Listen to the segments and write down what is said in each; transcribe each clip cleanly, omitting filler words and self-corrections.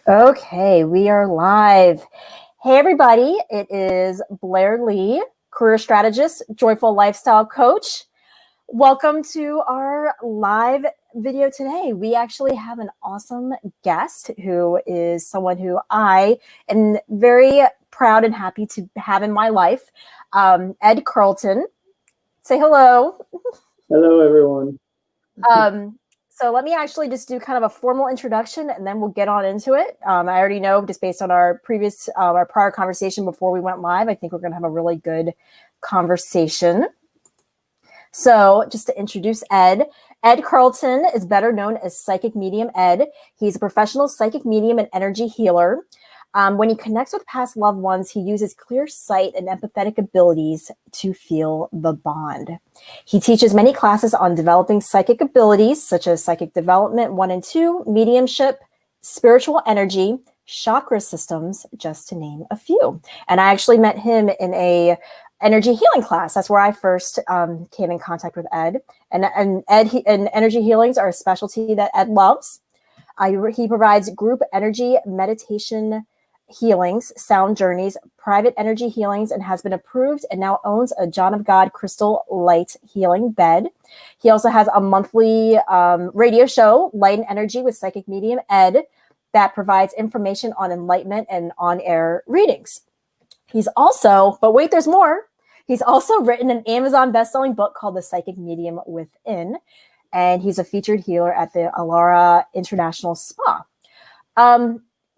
Okay, we are live. Hey, everybody, it is Blair Lee, career strategist, joyful lifestyle coach. Welcome to our live video today. We actually have an awesome guest who is someone who I am very proud and happy to have in my life, Ed Carlton. Say hello. Hello, everyone. So let me actually just do kind of a formal introduction and then we'll get on into it. I already know just based on our prior conversation before we went live, I think we're going to have a really good conversation. So just to introduce Ed Carlton is better known as Psychic Medium Ed. He's a professional psychic medium and energy healer. When he connects with past loved ones, he uses clear sight and empathetic abilities to feel the bond. He teaches many classes on developing psychic abilities, such as psychic development 1 and 2, mediumship, spiritual energy, chakra systems, just to name a few. And I actually met him in a energy healing class. That's where I first came in contact with Ed. And energy healings are a specialty that Ed loves. He provides group energy meditation healings, sound journeys, private energy healings, and has been approved and now owns a John of God crystal light healing bed. He also has a monthly radio show, Light and Energy with Psychic Medium Ed, that provides information on enlightenment and on-air readings. He's also, but wait, there's more. He's also written an Amazon best-selling book called The Psychic Medium Within, and he's a featured healer at the Alara International Spa.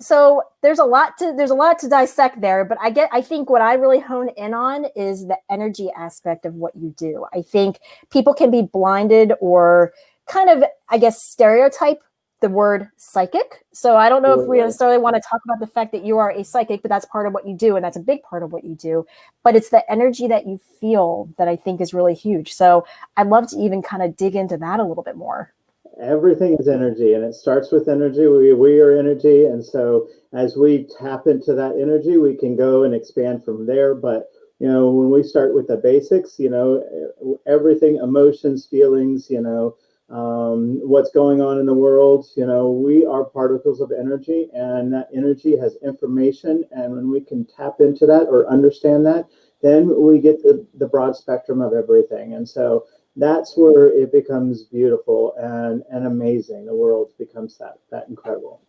So there's a lot to dissect there, but I think what I really hone in on is the energy aspect of what you do. I think people can be blinded or kind of, I guess, stereotype the word psychic. So I don't know if we necessarily want to talk about the fact that you are a psychic, but that's part of what you do, and that's a big part of what you do. But it's the energy that you feel that I think is really huge. So I'd love to even kind of dig into that a little bit more. Everything is energy, and it starts with energy. We are energy, and so as we tap into that energy, we can go and expand from there. But when we start with the basics, everything, emotions, feelings, what's going on in the world, we are particles of energy, and that energy has information. And when we can tap into that or understand that, then we get the broad spectrum of everything. And so that's where it becomes beautiful and amazing. The world becomes that incredible.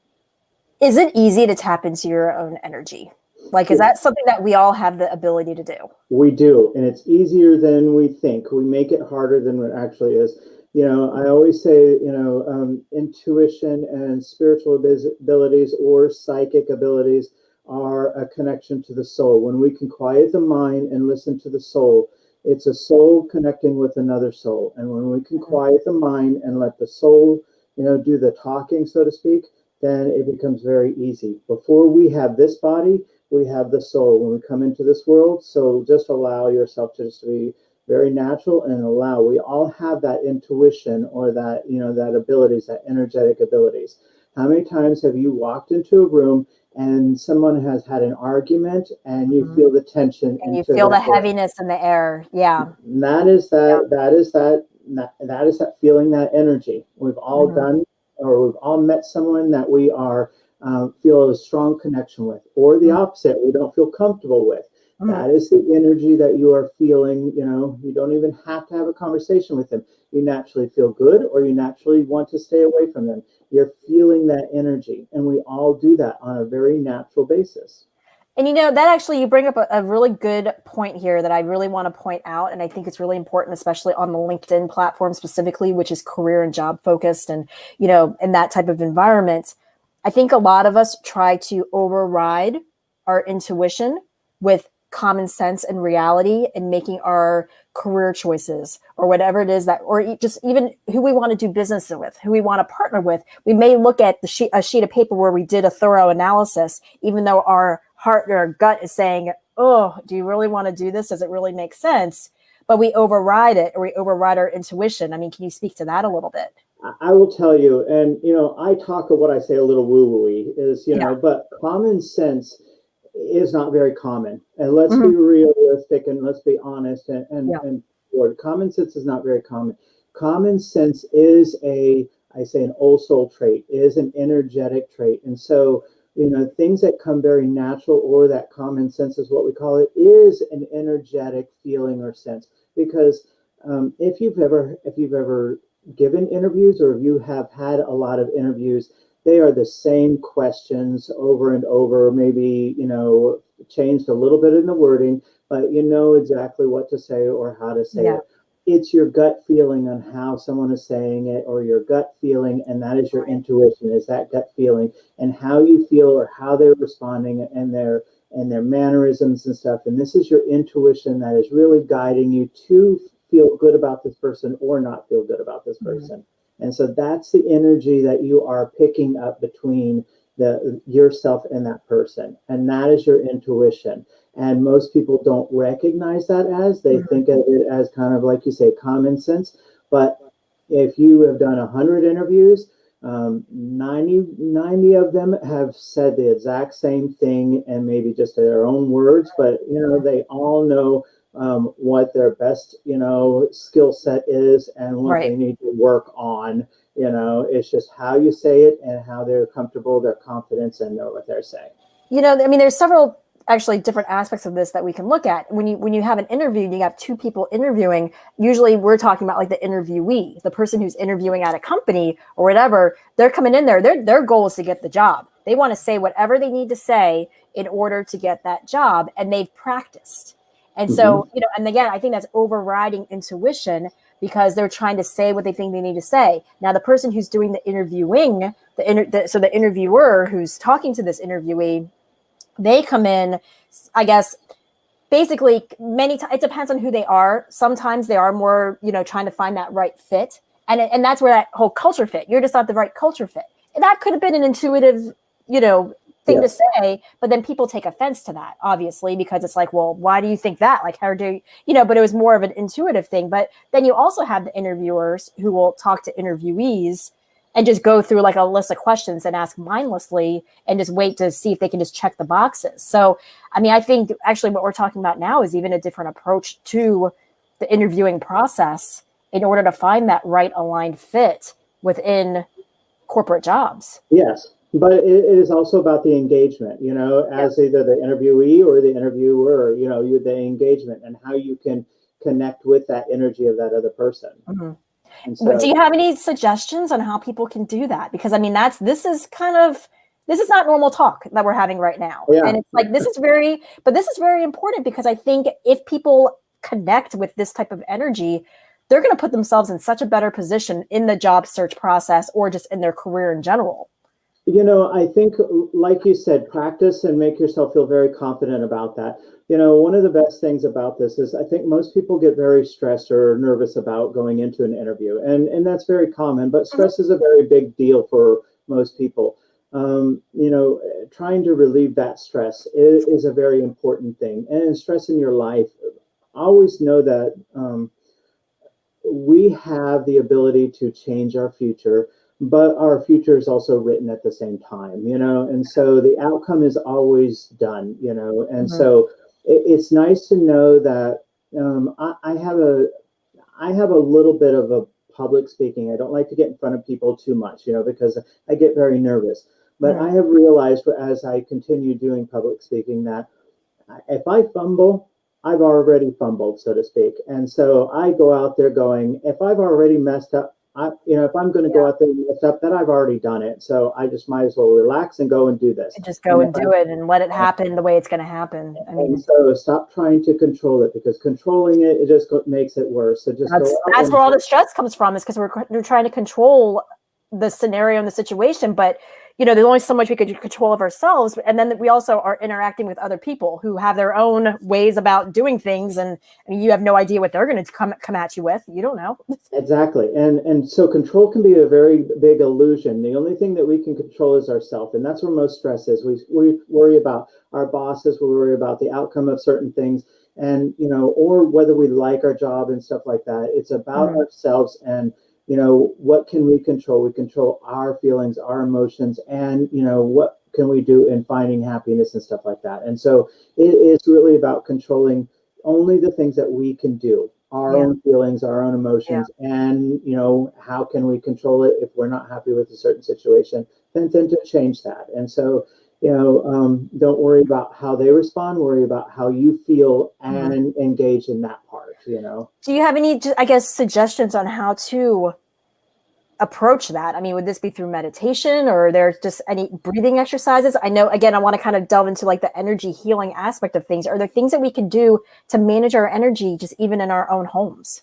Is it easy to tap into your own energy? Like, is that something that we all have the ability to do? We do, and it's easier than we think. We make it harder than it actually is. I always say, intuition and spiritual abilities or psychic abilities are a connection to the soul. When we can quiet the mind and listen to the soul, it's a soul connecting with another soul. And when we can quiet the mind and let the soul, do the talking, so to speak, then it becomes very easy. Before we have this body, we have the soul when we come into this world. So just allow yourself to just be very natural and allow. We all have that intuition or that, that abilities, that energetic abilities. How many times have you walked into a room and someone has had an argument and you feel the tension and you feel the heaviness in the air? Yeah. And that is that feeling, that energy. We've all done, or we've all met someone that we are feel a strong connection with, or the opposite, we don't feel comfortable with. That is the energy that you are feeling. You don't even have to have a conversation with them. You naturally feel good, or you naturally want to stay away from them. You're feeling that energy, and we all do that on a very natural basis. And that actually, you bring up a really good point here that I really want to point out. And I think it's really important, especially on the LinkedIn platform specifically, which is career and job focused. And, in that type of environment, I think a lot of us try to override our intuition with common sense and reality and making our career choices or whatever it is that, or just even who we want to do business with, who we want to partner with. We may look at a sheet of paper where we did a thorough analysis, even though our heart or our gut is saying, oh, do you really want to do this? Does it really make sense? But we override it, or we override our intuition. I mean, can you speak to that a little bit? I will tell you, and I talk of what I say a little woo-woo-y is, but common sense is not very common. And let's be realistic and let's be honest and common sense is not very common. Common sense is an old soul trait, is an energetic trait. And so things that come very natural, or that common sense is what we call it, is an energetic feeling or sense. Because if you've ever given interviews, or if you have had a lot of interviews, they are the same questions over and over, maybe, changed a little bit in the wording, but you know exactly what to say or how to say Yeah. it. It's your gut feeling on how someone is saying it, or your gut feeling, and that is your intuition, is that gut feeling, and how you feel, or how they're responding, and their mannerisms and stuff. And this is your intuition that is really guiding you to feel good about this person or not feel good about this person. And so that's the energy that you are picking up between yourself and that person, and that is your intuition. And most people don't recognize that, as they think of it as kind of, like you say, common sense. But if you have done 100 interviews, 90 of them have said the exact same thing, and maybe just their own words, but they all know what their best skill set is, and what Right. they need to work on. It's just how you say it, and how they're comfortable, their confidence, and know what they're saying. I mean, there's several actually different aspects of this that we can look at. When you have an interview and you have two people interviewing, usually we're talking about like the interviewee, the person who's interviewing at a company or whatever. They're coming in there, their goal is to get the job. They want to say whatever they need to say in order to get that job, and they've practiced. And so, and again, I think that's overriding intuition, because they're trying to say what they think they need to say. Now, the person who's doing the interviewing, so the interviewer who's talking to this interviewee, they come in, I guess, basically many times, it depends on who they are. Sometimes they are more, trying to find that right fit. And that's where that whole culture fit, you're just not the right culture fit. And that could have been an intuitive, thing to say, but then people take offense to that, obviously, because it's like, well, why do you think that? Like, how do you, but it was more of an intuitive thing. But then you also have the interviewers who will talk to interviewees and just go through like a list of questions and ask mindlessly, and just wait to see if they can just check the boxes. So, I mean, I think actually what we're talking about now is even a different approach to the interviewing process in order to find that right aligned fit within corporate jobs. Yes, but it is also about the engagement, as either the interviewee or the interviewer, the engagement, and how you can connect with that energy of that other person. And so, do you have any suggestions on how people can do that? Because I mean, this is not normal talk that we're having right now. Yeah. And it's like, this is very important, because I think if people connect with this type of energy, they're going to put themselves in such a better position in the job search process, or just in their career in general. I think, like you said, practice and make yourself feel very confident about that. One of the best things about this is, I think most people get very stressed or nervous about going into an interview, and that's very common, but stress is a very big deal for most people. Trying to relieve that stress is a very important thing. And stress in your life, always know that we have the ability to change our future, but our future is also written at the same time, and so the outcome is always done, and so it's nice to know that I have a little bit of a public speaking. I don't like to get in front of people too much, because I get very nervous. But I have realized, as I continue doing public speaking, that if I fumble, I've already fumbled, so to speak. And so I go out there going, if I've already messed up, if I'm going to go out there and mess up, then I've already done it. So I just might as well relax and go and do this. And just go and do it, and let it happen the way it's going to happen. I mean, and so stop trying to control it, because controlling it just makes it worse. So just that's where all the stress comes from, is because we're trying to control the scenario and the situation. But there's only so much we could control of ourselves, and then we also are interacting with other people who have their own ways about doing things, and I mean, you have no idea what they're going to come at you with. You don't know. Exactly. And so control can be a very big illusion. The only thing that we can control is ourselves, and that's where most stress is. We worry about our bosses, we worry about the outcome of certain things, and or whether we like our job and stuff like that. It's about ourselves, and what can we control? We control our feelings, our emotions, and what can we do in finding happiness and stuff like that. And so it is really about controlling only the things that we can do, our own feelings, our own emotions, and how can we control it if we're not happy with a certain situation, then to change that. And so don't worry about how they respond, worry about how you feel and engage in that part. Do you have any, I guess, suggestions on how to approach that? I mean, would this be through meditation, or are there just any breathing exercises? I know, again, I want to kind of delve into like the energy healing aspect of things. Are there things that we can do to manage our energy just even in our own homes?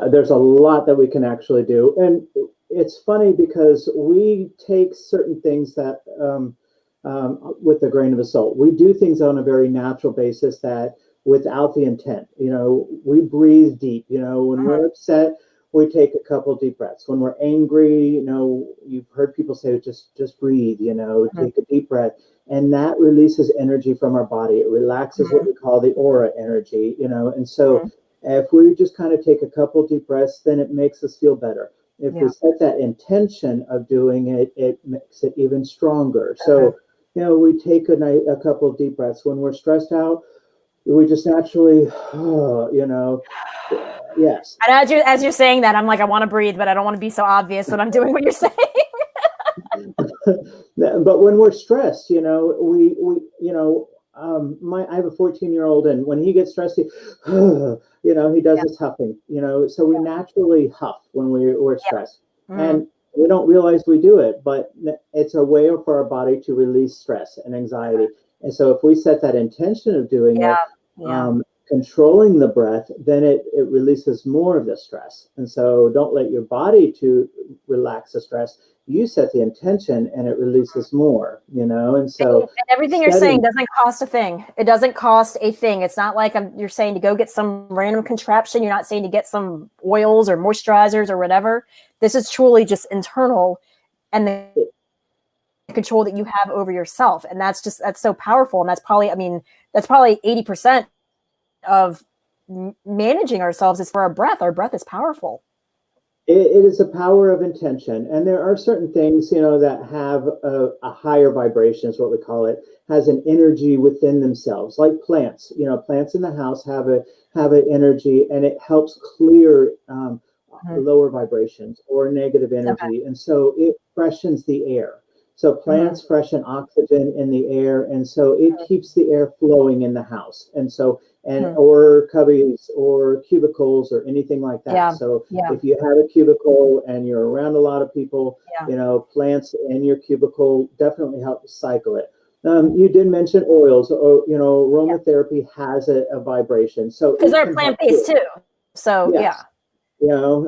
There's a lot that we can actually do. And it's funny because we take certain things that with a grain of salt. We do things on a very natural basis that without the intent. We breathe deep. When we're upset, we take a couple deep breaths. When we're angry, you've heard people say just breathe. Take a deep breath, and that releases energy from our body. It relaxes what we call the aura energy. And so if we just kind of take a couple deep breaths, then it makes us feel better. If we set that intention of doing it, it makes it even stronger. So, we take a couple of deep breaths. When we're stressed out, we just naturally, yes. And as you're saying that, I'm like, I want to breathe, but I don't want to be so obvious that I'm doing what you're saying. But when we're stressed, I have a 14-year-old, and when he gets stressed, he does his huffing, so we naturally huff when we're stressed. And we don't realize we do it, but it's a way for our body to release stress and anxiety. And so if we set that intention of doing it, controlling the breath, then it releases more of the stress. And so don't let your body to relax the stress. You set the intention and it releases more, and so and everything you're saying doesn't cost a thing. It doesn't cost a thing. It's not like you're saying to go get some random contraption. You're not saying to get some oils or moisturizers or whatever. This is truly just internal, and the control that you have over yourself. And that's so powerful. And that's probably 80% of managing ourselves is for our breath. Our breath is powerful. It is a power of intention, and there are certain things that have a higher vibration, is what we call it, has an energy within themselves, like plants. Plants in the house have an energy, and it helps clear lower vibrations or negative energy, and so it freshens the air. So plants freshen oxygen in the air, and so it keeps the air flowing in the house. And so, or cubbies or cubicles or anything like that. So if you have a cubicle and you're around a lot of people, plants in your cubicle definitely help cycle it. You did mention oils. Aromatherapy has a vibration. So because they're plant-based too. So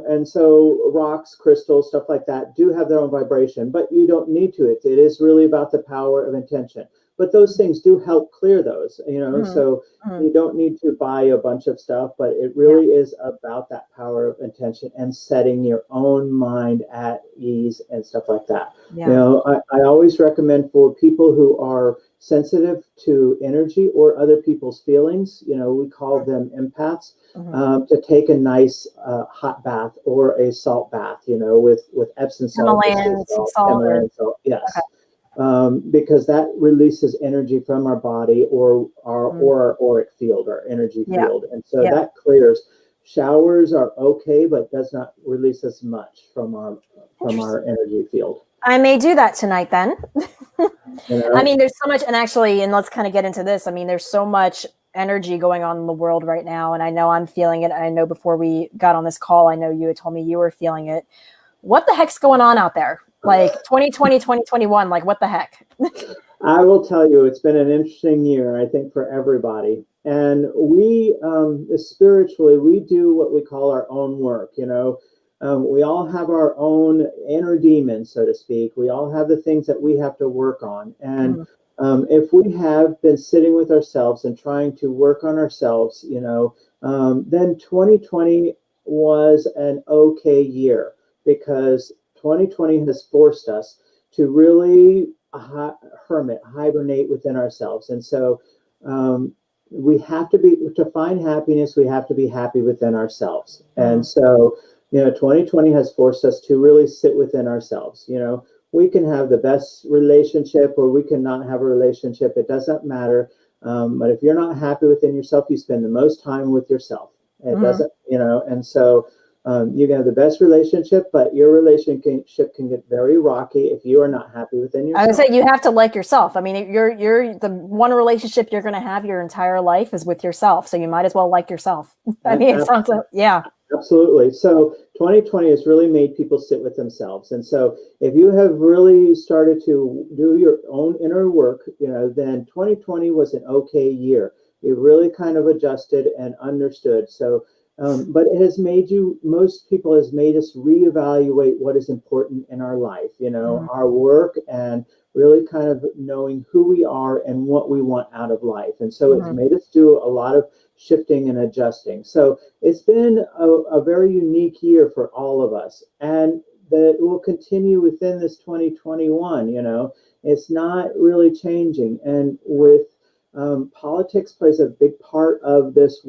and so rocks, crystals, stuff like that do have their own vibration, but you don't need to. It is really about the power of intention. But those things do help clear those, so you don't need to buy a bunch of stuff, but it really is about that power of intention and setting your own mind at ease and stuff like that. I always recommend for people who are sensitive to energy or other people's feelings, we call them empaths, to take a nice hot bath or a salt bath, with Epsom salt. Himalayan salt. Yes. Okay. Because that releases energy from our body or our auric field, our energy field. And so that clears. Showers are okay, but does not release as much from our energy field. I may do that tonight then. I mean, there's so much, and let's kind of get into this. I mean, there's so much energy going on in the world right now, and I know I'm feeling it. I know before we got on this call, I know you had told me you were feeling it. What the heck's going on out there? Like 2020, 2021, like what the heck? I will tell you, it's been an interesting year, I think, for everybody. And we, spiritually, we do what we call our own work. We all have our own inner demons, so to speak. We all have the things that we have to work on. And if we have been sitting with ourselves and trying to work on ourselves, then 2020 was an okay year, because 2020 has forced us to really hibernate within ourselves. And so we have to find happiness, we have to be happy within ourselves. And so, 2020 has forced us to really sit within ourselves. We can have the best relationship or we can not have a relationship. It doesn't matter. But if you're not happy within yourself, you spend the most time with yourself. It doesn't, and so You can have the best relationship, but your relationship can get very rocky if you are not happy within I would yourself. say you have to like yourself. I mean, you're the one relationship you're going to have your entire life is with yourself. So you might as well like yourself. I mean, it sounds like, yeah. Absolutely. So 2020 has really made people sit with themselves. And so if you have really started to do your own inner work, then 2020 was an okay year. You really kind of adjusted and understood. So, but it has made most people has made us reevaluate what is important in our life, our work, and really kind of knowing who we are and what we want out of life. And so it's made us do a lot of shifting and adjusting. So it's been a very unique year for all of us, and that will continue within this 2021. It's not really changing, and with politics plays a big part of this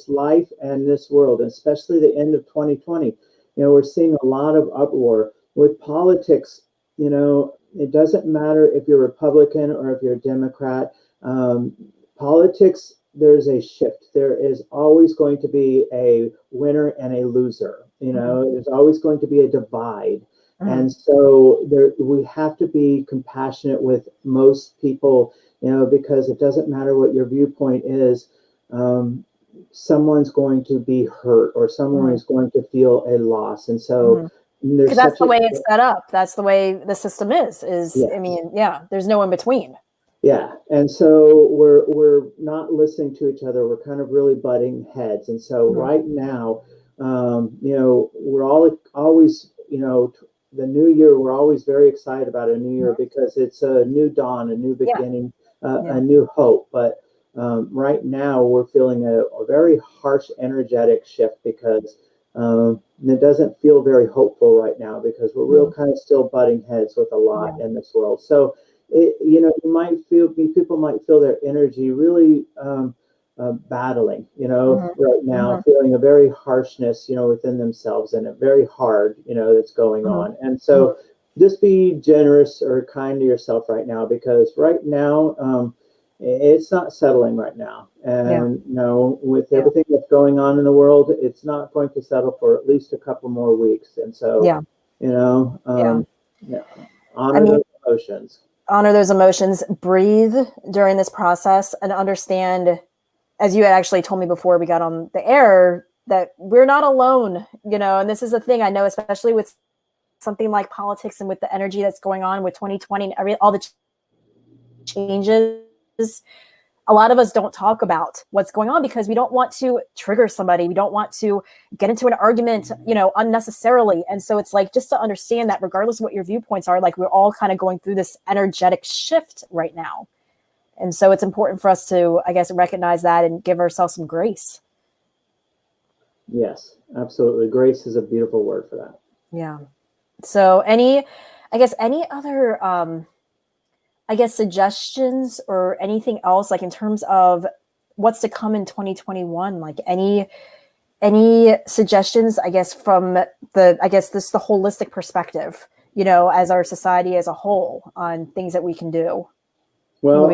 life and this world, especially the end of 2020. We're seeing a lot of uproar with politics. It doesn't matter if you're Republican or if you're a Democrat. Politics, there's a shift. There is always going to be a winner and a loser. There's always going to be a divide. And so we have to be compassionate with most people, because it doesn't matter what your viewpoint is. Someone's going to be hurt, or someone is going to feel a loss. And so because that's the way it's set up. That's the way the system is. I mean, yeah, there's no in between. Yeah, and so we're not listening to each other. We're kind of really butting heads. And so right now, we're always, the new year. We're always very excited about a new year because it's a new dawn, a new beginning, a new hope. But right now, we're feeling a very harsh, energetic shift because it doesn't feel very hopeful right now because we're real kind of still butting heads with a lot in this world. So. People might feel their energy really battling, right now, feeling a very harshness, within themselves, and a very hard, that's going on. And so just be generous or kind to yourself right now, because right now, it's not settling right now. And, with everything that's going on in the world, it's not going to settle for at least a couple more weeks. And so, honor those emotions. Honor those emotions, breathe during this process, and understand, as you had actually told me before we got on the air, that we're not alone, and this is a thing I know, especially with something like politics and with the energy that's going on with 2020 and all the changes. A lot of us don't talk about what's going on because we don't want to trigger somebody. We don't want to get into an argument, unnecessarily. And so it's like, just to understand that regardless of what your viewpoints are, like, we're all kind of going through this energetic shift right now. And so it's important for us to, I guess, recognize that and give ourselves some grace. Yes, absolutely. Grace is a beautiful word for that. Yeah. So any other, suggestions or anything else, like in terms of what's to come in 2021, like any suggestions, I guess, from the holistic perspective, as our society as a whole, on things that we can do? Well,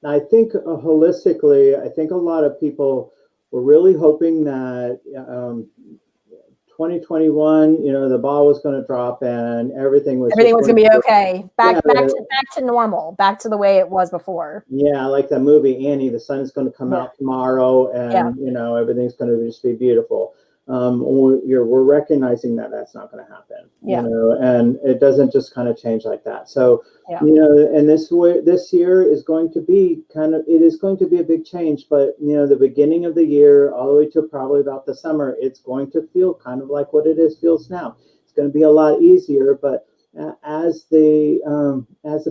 I think holistically, I think a lot of people were really hoping that 2021, the ball was going to drop and everything was going to be okay. Back to normal, back to the way it was before. Yeah, like the movie Annie, the sun is going to come out tomorrow, and everything's going to just be beautiful. We're recognizing that that's not going to happen. And it doesn't just kind of change like that. So and this year is going to be a big change. But the beginning of the year, all the way to probably about the summer, it's going to feel kind of like what it feels now. It's going to be a lot easier, but as the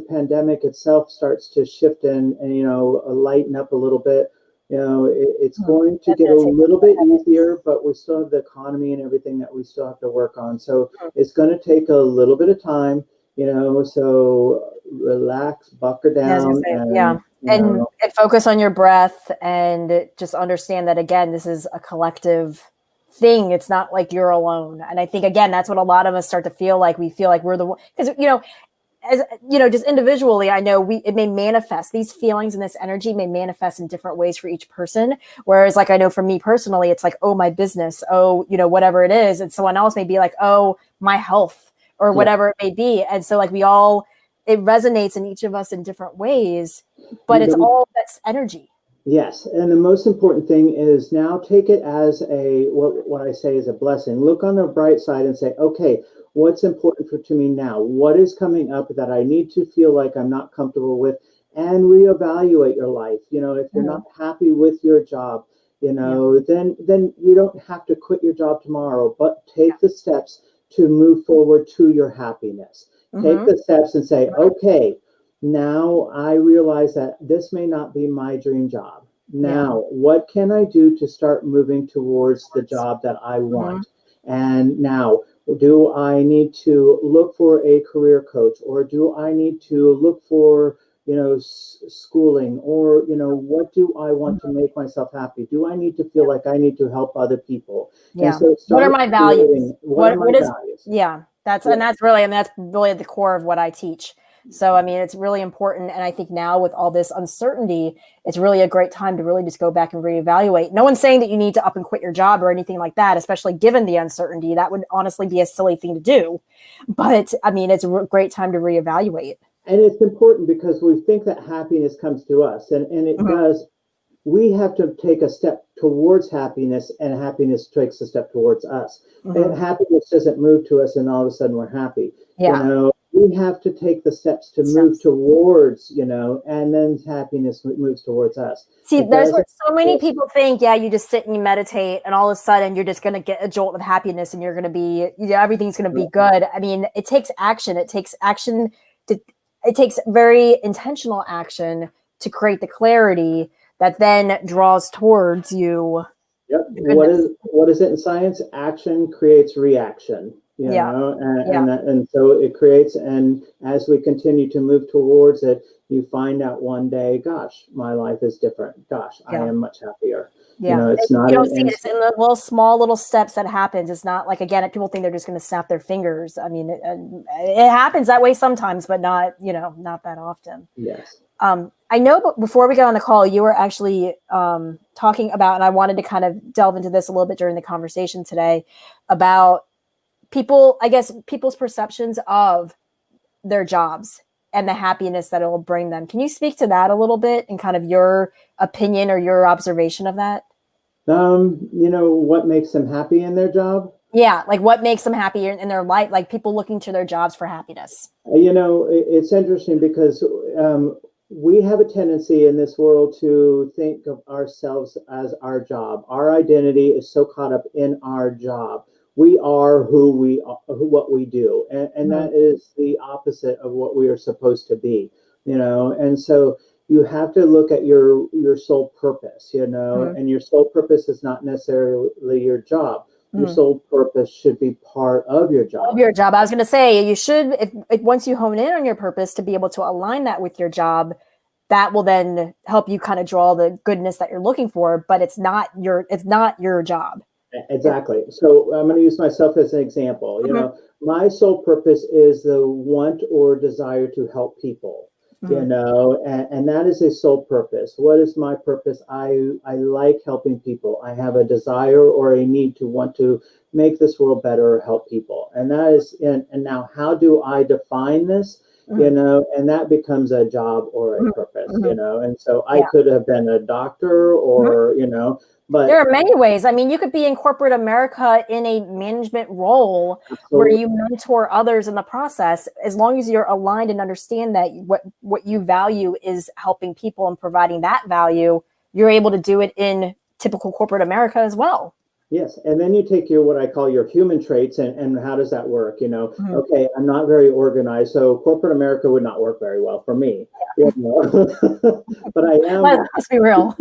pandemic itself starts to shift and lighten up a little bit, it's going to get a little bit easier, but we still have the economy and everything that we still have to work on. So it's going to take a little bit of time, so relax, buckle down. And focus on your breath, and just understand that, again, this is a collective thing. It's not like you're alone. And I think, again, that's what a lot of us start to feel like. We feel like we're the one, because, as you know, just individually, I know it may manifest, these feelings and this energy may manifest in different ways for each person. Whereas like, I know for me personally, it's like, oh, my business, oh, you know, whatever it is. And someone else may be like, oh, my health or whatever it may be. And so like it resonates in each of us in different ways, but it's all that's energy. Yes, and the most important thing is now take it as what I say is a blessing. Look on the bright side and say, okay, what's important to me now? What is coming up that I need to feel like I'm not comfortable with? And reevaluate your life. You know, if you're not happy with your job, you know, then you don't have to quit your job tomorrow, but take the steps to move forward to your happiness. Take the steps and say, okay, now I realize that this may not be my dream job. Now, what can I do to start moving towards the job that I want? And now, do I need to look for a career coach, or do I need to look for, you know, schooling, or, you know, what do I want to make myself happy? Do I need to feel like I need to help other people? Yeah. And so what are my values? What are my values? Yeah. And that's really at the core of what I teach. So, I mean, it's really important. And I think now with all this uncertainty, it's really a great time to really just go back and reevaluate. No one's saying that you need to up and quit your job or anything like that, especially given the uncertainty. That would honestly be a silly thing to do. But I mean, it's a great time to reevaluate. And it's important because we think that happiness comes to us, and it does. We have to take a step towards happiness, and happiness takes a step towards us. And happiness doesn't move to us and all of a sudden we're happy. Yeah. You know, we have to take the steps to move towards, you know, and then happiness moves towards us. See, there's what so many people think. Yeah, you just sit and you meditate, and all of a sudden you're just going to get a jolt of happiness, and you're going to be, you know, everything's going to be good. I mean, it takes action. It takes action it takes very intentional action to create the clarity that then draws towards you. Yep. What is it in science? Action creates reaction. You know, and so it creates, and as we continue to move towards it, you find out one day, gosh, my life is different. Gosh, I am much happier. Yeah. You know, it's not. You don't see it. It's in the little steps that happens. It's not like, again, people think they're just going to snap their fingers. I mean, it happens that way sometimes, but not, you know, not that often. Yes. I know before we got on the call, you were actually talking about, and I wanted to kind of delve into this a little bit during the conversation today about people's perceptions of their jobs and the happiness that it will bring them. Can you speak to that a little bit and kind of your opinion or your observation of that? You know, what makes them happy in their job? Yeah, like what makes them happy in their life, like people looking to their jobs for happiness. You know, it's interesting because we have a tendency in this world to think of ourselves as our job. Our identity is so caught up in our job. We are who we are, what we do, and that is the opposite of what we are supposed to be, you know. And so you have to look at your sole purpose, you know, and your sole purpose is not necessarily your job. Your sole purpose should be part of your job. Of your job. I was going to say, you should, if once you hone in on your purpose, to be able to align that with your job, that will then help you kind of draw the goodness that you're looking for. But it's not your job. Exactly. So I'm going to use myself as an example. You know, my sole purpose is the want or desire to help people. You know, and that is a sole purpose. What is my purpose? I like helping people. I have a desire or a need to want to make this world better or help people. And that is, and now how do I define this? You know, and that becomes a job or a purpose, you know. And so I could have been a doctor or, you know, but there are many ways. I mean, you could be in corporate America in a management role where you mentor others in the process, as long as you're aligned and understand that what you value is helping people and providing that value, you're able to do it in typical corporate America as well. Yes. And then you take what I call your human traits, and how does that work? You know, okay, I'm not very organized, so corporate America would not work very well for me. You know? But I am. Let's be real.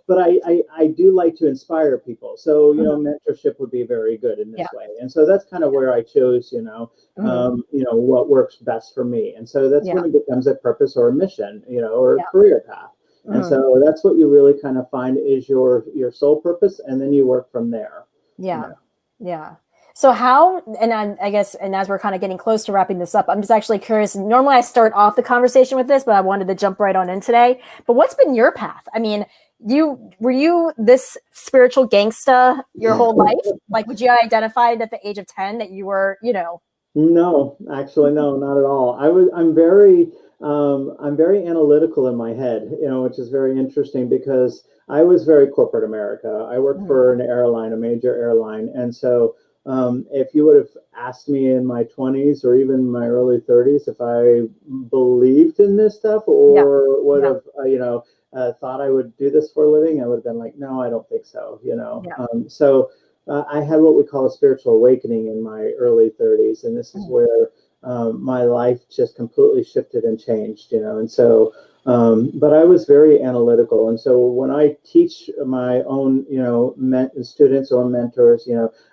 But I do like to inspire people. So, you know, mentorship would be very good in this way. And so that's kind of where I chose, you know, what works best for me. And so that's when it becomes a purpose or a mission, you know, or a career path. And so that's what you really kind of find is your sole purpose, and then you work from there. Yeah. Yeah. So how, and I guess, and as we're kind of getting close to wrapping this up, I'm just actually curious. Normally I start off the conversation with this, but I wanted to jump right on in today. But what's been your path? I mean, were you this spiritual gangsta your whole life? Like, would you identify at the age of 10 that you were, No, actually, no, not at all. I'm very analytical in my head, which is very interesting because I was very corporate America. I worked Mhm. for an airline, a major airline, and so if you would have asked me in my 20s or even my early 30s if I believed in this stuff Yeah, or would yeah, have, thought I would do this for a living, I would have been like, no, I don't think so. yeah. So I had what we call a spiritual awakening in my early 30s, and this is Mhm. where my life just completely shifted and changed, and so, but I was very analytical, and so when I teach my own, students or mentors,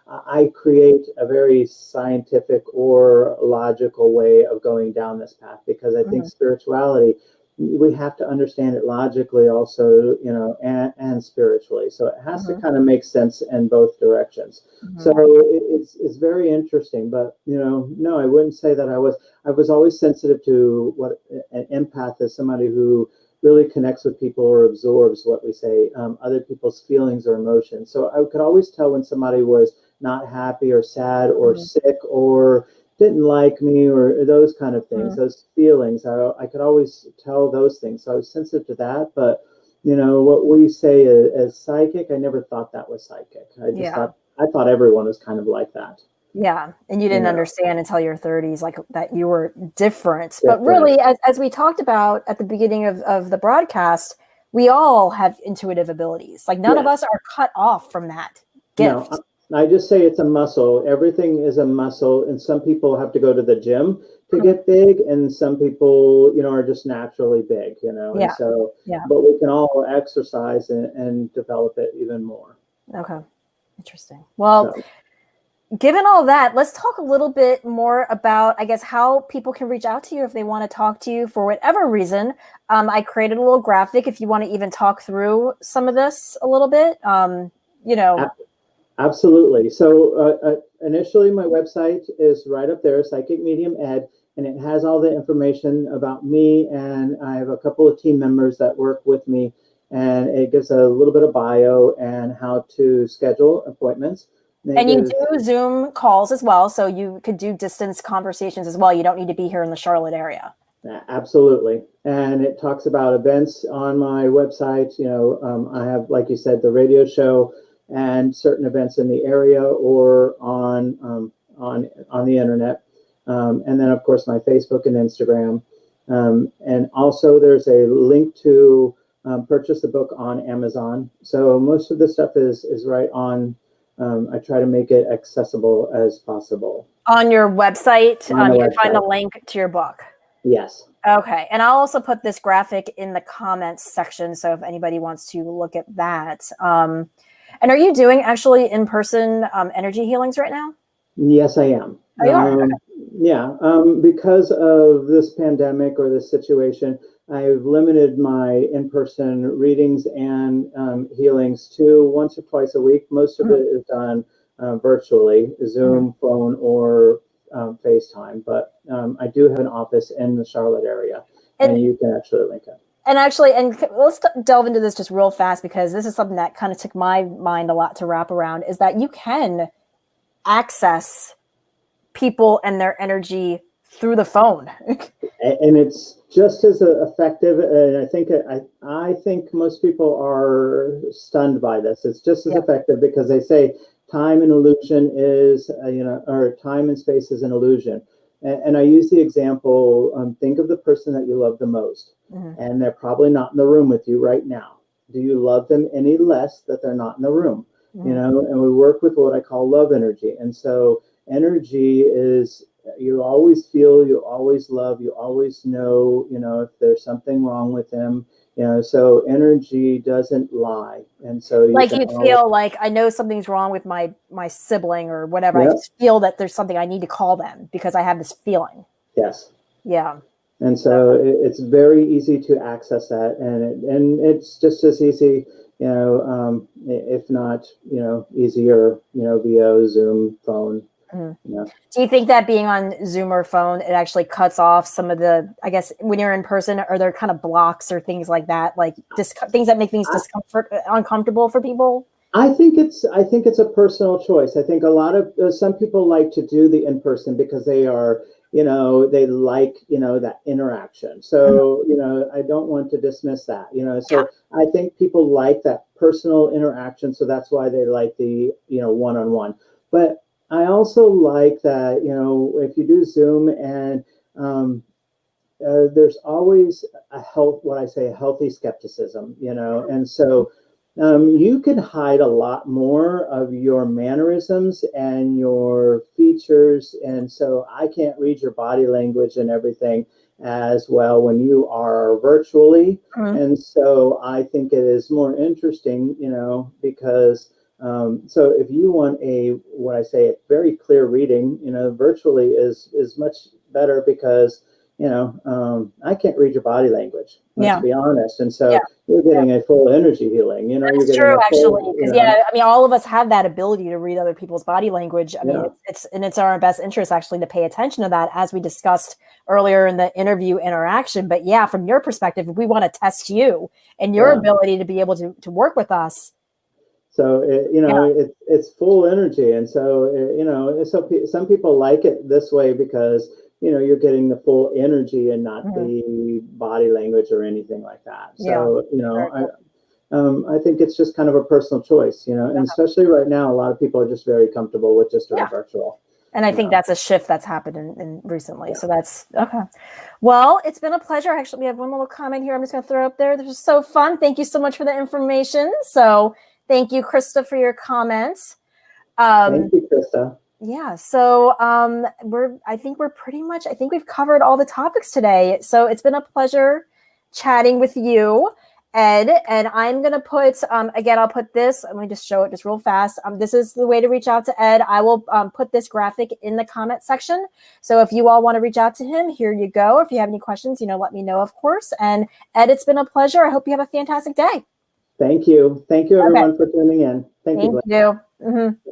I create a very scientific or logical way of going down this path because I think Mhm. spirituality, we have to understand it logically also, and spiritually. So it has to Mhm. kind of make sense in both directions. So Mhm. it's very interesting, but no, I wouldn't say that I was always sensitive to what an empath is, somebody who really connects with people or absorbs what we say, other people's feelings or emotions. So I could always tell when somebody was not happy or sad or Mhm. sick or didn't like me or those kind of things, Mhm. those feelings. I could always tell those things. So I was sensitive to that. But, what we say as psychic, I never thought that was psychic. Yeah. I thought everyone was kind of like that. Yeah, and you You didn't know, understand until your 30s, like that you were different. But different. really, as we talked about at the beginning of the broadcast, we all have intuitive abilities. Like none of us Yes. are cut off from that No, gift. I just say it's a muscle. Everything is a muscle, and some people have to go to the gym to Mhm. get big, and some people, are just naturally big, and Yeah, so, yeah. but we can all exercise and develop it even more. Okay, interesting. Well, So, given all that, let's talk a little bit more about, I guess, how people can reach out to you if they want to talk to you for whatever reason. I created a little graphic if you want to even talk through some of this a little bit. You know, absolutely. So initially, my website is right up there, Psychic Medium Ed, and it has all the information about me. And I have a couple of team members that work with me, and it gives a little bit of bio and how to schedule appointments. And it and you gives do Zoom calls as well, so you could do distance conversations as well. You don't need to be here in the Charlotte area. absolutely, and it talks about events on my website. I have, like you said, the radio show and certain events in the area or on the internet, and then of course my Facebook and Instagram, and also there's a link to purchase the book on Amazon. So most of the stuff is right on. I try to make it accessible as possible On your website, on the you can find the website. link to your book. Yes. Okay, and I'll also put this graphic in the comments section, so if anybody wants to look at that. And are you doing actually in-person energy healings right now? Yes, I am. Oh, you are. Okay. Yeah, because of this pandemic or this situation, I've limited my in-person readings and healings to once or twice a week. Most of Mhm. it is done virtually, Mhm. Zoom, phone, or FaceTime. But I do have an office in the Charlotte area, And and you can actually link it. actually, and let's delve into this just real fast because this is something that kind of took my mind a lot to wrap around. Is that you can access people and their energy through the phone. And it's just as effective. And I think most people are stunned by this. It's just as Yeah. effective because they say time and illusion is, or time and space is an illusion. And I use the example. Think of the person that you love the most, Mhm. and they're probably not in the room with you right now. Do you love them any less that they're not in the room? Mhm. And we work with what I call love energy. And so energy is, you always feel, you always love, you always know, if there's something wrong with them, so energy doesn't lie. And so you Like can you'd always, feel like I know something's wrong with my sibling or whatever. I yep, just feel that there's something I need to call them because I have this feeling. yes. Yeah. And so it's very easy to access that, and it's just as easy, if not, easier, via Zoom, phone. Mhm. You know? Do you think that being on Zoom or phone, it actually cuts off some of the, I guess, when you're in person, are there kind of blocks or things like that, like things that make things uncomfortable for people? I think it's a personal choice. I think a lot of some people like to do the in person because they are, you know, they like, you know, that interaction. Mhm. So, you know, I don't want to dismiss that, you know. Yeah. So I think people like that personal interaction, so that's why they like the, you know, one-on-one. But I also like that, you know, if you do Zoom and there's always what I say, a healthy skepticism, you know, and so you can hide a lot more of your mannerisms and your features, and so I can't read your body language and everything as well when you are virtually, Mhm. and so I think it is more interesting, you know, because so if you want a what I say a very clear reading, you know, virtually is much better because you know, I can't read your body language, let's Yeah. be honest. And Yeah. so you're Yeah. getting a full energy healing, you know, you're That's getting true, a actually, full, you because know, yeah, I mean, all of us have that ability to read other people's body language. I mean, yeah, it's our best interest actually to pay attention to that, as we discussed earlier in the interview interaction. But yeah, from your perspective, if we want to test you and your yeah. ability to be able to work with us, So, you yeah, know, it's full energy. And so, you know, so some people like it this way because, you know, you're getting the full energy and not mhm, the body language or anything like that. yeah, So, you know, very cool. I think it's just kind of a personal choice, you know, and especially right now, a lot of people are just very comfortable with just doing Yeah. virtual, And I you think know. that's a shift that's happened in recently. Yeah. So that's okay. Well, it's been a pleasure. Actually, we have one little comment here. I'm just going to throw up there. This was so fun. Thank you so much for the information. So thank you, Krista, for your comments. Thank Um, you, Krista. yeah. So I think we're pretty much, I think we've covered all the topics today. So it's been a pleasure chatting with you, Ed. And I'm going to put, again, I'll put this, let me just show it just real fast. This is the way to reach out to Ed. I will put this graphic in the comment section. So if you all want to reach out to him, here you go. If you have any questions, you know, let me know, of course. And Ed, it's been a pleasure. I hope you have a fantastic day. Thank you. Thank you, Okay. everyone, for tuning in. Thank you, Thank Glenn. you. Mhm.